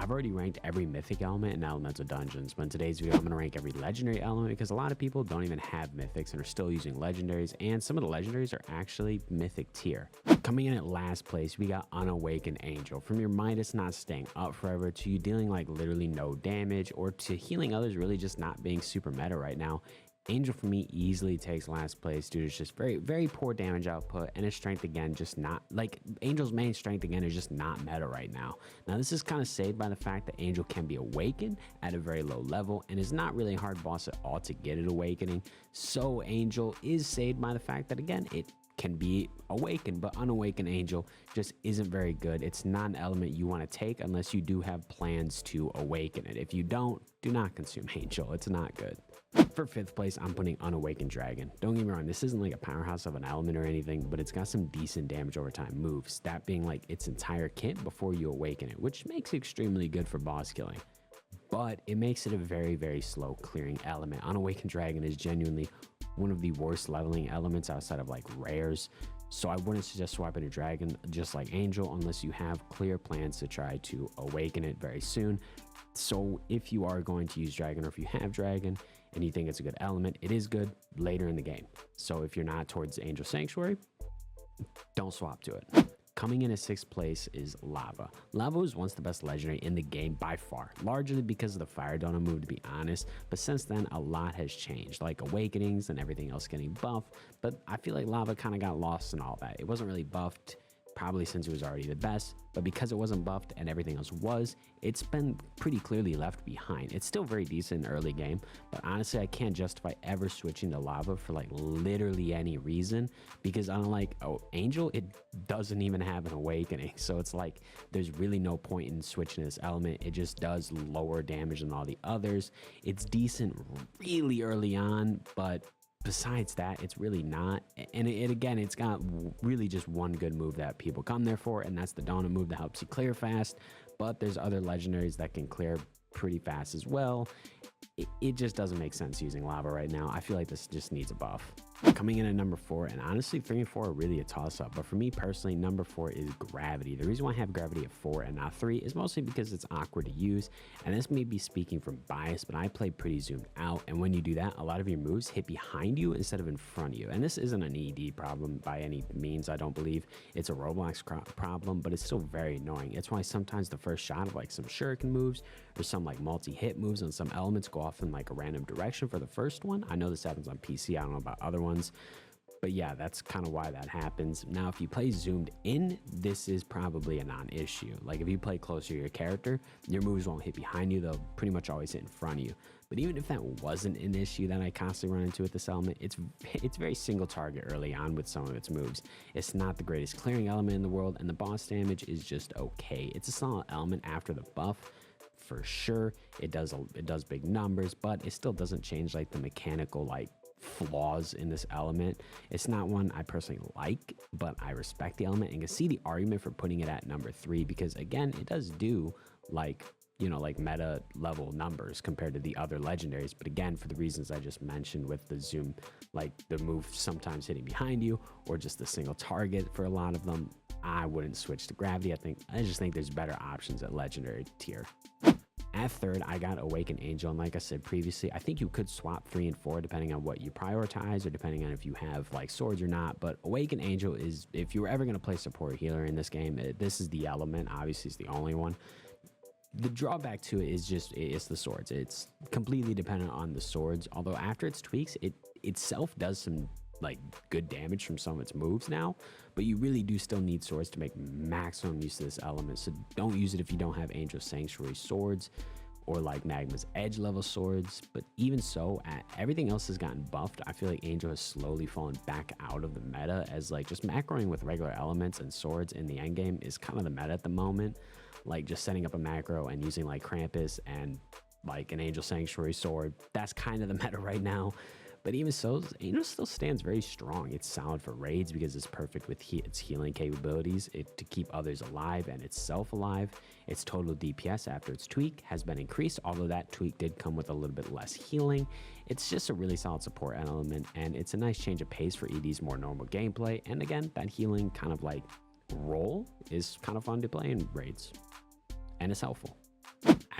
I've already ranked every mythic element in elemental dungeons, but in today's video, I'm going to rank every legendary element because a lot of people don't even have mythics and are still using legendaries, and some of the legendaries are actually mythic tier. Coming in at last place, we got Unawakened Angel. From your Midas not staying up forever to you dealing like literally no damage, or to healing others really just not being super meta right now, Angel for me easily takes last place due to just very poor damage output, and his strength again just not like Angel's main strength again is just not meta right now. Now this is kind of saved by the fact that Angel can be awakened at a very low level and is not really a hard boss at all to get it awakening. So Angel is saved by the fact that again it can be awakened, but Unawakened Angel just isn't very good. It's not an element you want to take unless you do have plans to awaken it. If you don't, do not consume Angel. It's not good. For 5th place, I'm putting Unawakened Dragon. Don't get me wrong, this isn't like a powerhouse of an element or anything, but it's got some decent damage over time moves, that being like its entire kit before you awaken it, which makes it extremely good for boss killing. But it makes it a very slow clearing element. Unawakened Dragon is genuinely one of the worst leveling elements outside of like rares, so I wouldn't suggest swapping a dragon just like Angel unless you have clear plans to try to awaken it very soon. So if you are going to use dragon, or if you have dragon and you think it's a good element, it is good later in the game. So if you're not towards Angel Sanctuary, don't swap to it. Coming in at 6th place is Lava. Lava was once the best legendary in the game by far, largely because of the Fire Donut move, to be honest, but since then a lot has changed, like awakenings and everything else getting buffed, but I feel like Lava kind of got lost in all that. It wasn't really buffed, probably since it was already the best, but because it wasn't buffed and everything else was, it's been pretty clearly left behind. It's still very decent in early game, but honestly I can't justify ever switching to Lava for like literally any reason, because unlike Angel, it doesn't even have an awakening, so it's like there's really no point in switching this element. It just does lower damage than all the others. It's decent really early on, but besides that, it's really not. And again, it's got really just one good move that people come there for, and that's the donut move that helps you clear fast. But there's other legendaries that can clear pretty fast as well. It just doesn't make sense using Lava right now. I feel like this just needs a buff. Coming in at number 4, and honestly 3 and 4 are really a toss-up, but for me personally, number 4 is Gravity. The reason why I have Gravity at 4 and not 3 is mostly because it's awkward to use, and this may be speaking from bias, but I play pretty zoomed out, and when you do that, a lot of your moves hit behind you instead of in front of you. And this isn't an ED problem by any means, I don't believe. It's a Roblox problem, but it's still very annoying. It's why sometimes the first shot of like some shuriken moves or some like multi-hit moves on some elements go off in like a random direction for the first one. I know this happens on PC, I don't know about other ones, but yeah, that's kind of why that happens. Now if you play zoomed in, this is probably a non-issue. Like if you play closer to your character, your moves won't hit behind you, they'll pretty much always hit in front of you. But even if that wasn't an issue that I constantly run into with this element, it's very single target early on with some of its moves. It's not the greatest clearing element in the world, and the boss damage is just okay. It's a solid element after the buff, for sure. It does big numbers, but it still doesn't change like the mechanical like flaws in this element. It's not one I personally like, but I respect the element and can see the argument for putting it at number 3, because again, it does do like, you know, like meta level numbers compared to the other legendaries. But again, for the reasons I just mentioned with the zoom, like the move sometimes hitting behind you or just the single target for a lot of them, I wouldn't switch to Gravity. I just think there's better options at legendary tier. At 3rd, I got Awaken Angel, and like I said previously, I think you could swap 3 and 4 depending on what you prioritize or depending on if you have like swords or not. But Awaken Angel is, if you were ever going to play support healer in this game, this is the element. Obviously, it's the only one. The drawback to it is just it's the swords. It's completely dependent on the swords, although after its tweaks, it itself does some like good damage from some of its moves now, but you really do still need swords to make maximum use of this element. So don't use it if you don't have Angel Sanctuary swords or like Magma's Edge level swords. But even so, everything else has gotten buffed. I feel like Angel has slowly fallen back out of the meta, as like just macroing with regular elements and swords in the end game is kind of the meta at the moment. Like just setting up a macro and using like Krampus and like an Angel Sanctuary sword, that's kind of the meta right now. But even so, Angel still stands very strong. It's solid for raids because it's perfect with its healing capabilities to keep others alive and itself alive. Its total DPS after its tweak has been increased, although that tweak did come with a little bit less healing. It's just a really solid support element, and it's a nice change of pace for ED's more normal gameplay. And again, that healing kind of like role is kind of fun to play in raids, and it's helpful.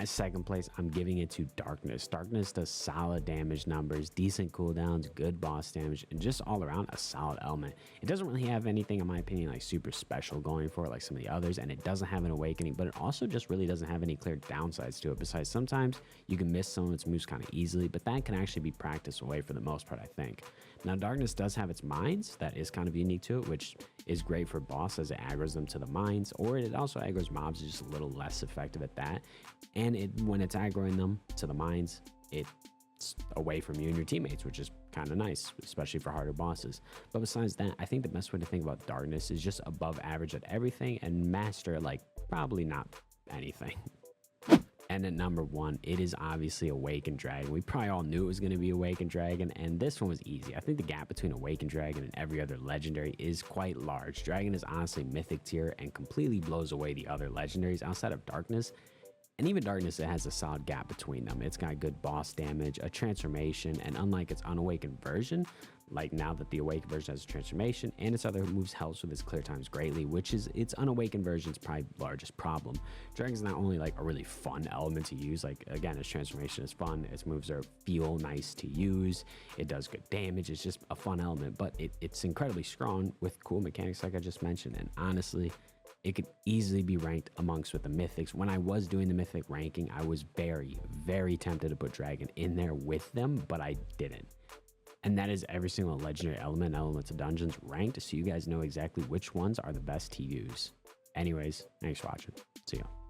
At second place, I'm giving it to Darkness. Darkness does solid damage numbers, decent cooldowns, good boss damage, and just all around a solid element. It doesn't really have anything, in my opinion, like super special going for it like some of the others, and it doesn't have an awakening, but it also just really doesn't have any clear downsides to it. Besides, sometimes you can miss some of its moves kind of easily, but that can actually be practiced away for the most part, I think. Now, Darkness does have its mines. That is kind of unique to it, which is great for boss as it aggroes them to the mines, or it also aggroes mobs, just a little less effective at that. And when it's aggroing them to the mines, it's away from you and your teammates, which is kind of nice, especially for harder bosses. But besides that, I think the best way to think about Darkness is just above average at everything and master like probably not anything. And at number 1, it is obviously Awaken Dragon. We probably all knew it was going to be Awaken Dragon, and this one was easy. I think the gap between Awaken Dragon and every other legendary is quite large. Dragon is honestly mythic tier and completely blows away the other legendaries outside of Darkness. And even Darkness, it has a solid gap between them. It's got good boss damage, a transformation, and unlike its unawakened version, like now that the awakened version has a transformation, and its other moves helps with its clear times greatly, which is its unawakened version's probably largest problem. Dragon's not only like a really fun element to use, like again, its transformation is fun, its moves feel nice to use, it does good damage, it's just a fun element, but it's incredibly strong with cool mechanics like I just mentioned, and honestly, it could easily be ranked amongst with the mythics. When I was doing the mythic ranking, I was very, very tempted to put Dragon in there with them, but I didn't. And that is every single legendary element, elements of dungeons ranked, so you guys know exactly which ones are the best to use. Anyways, thanks for watching. See ya.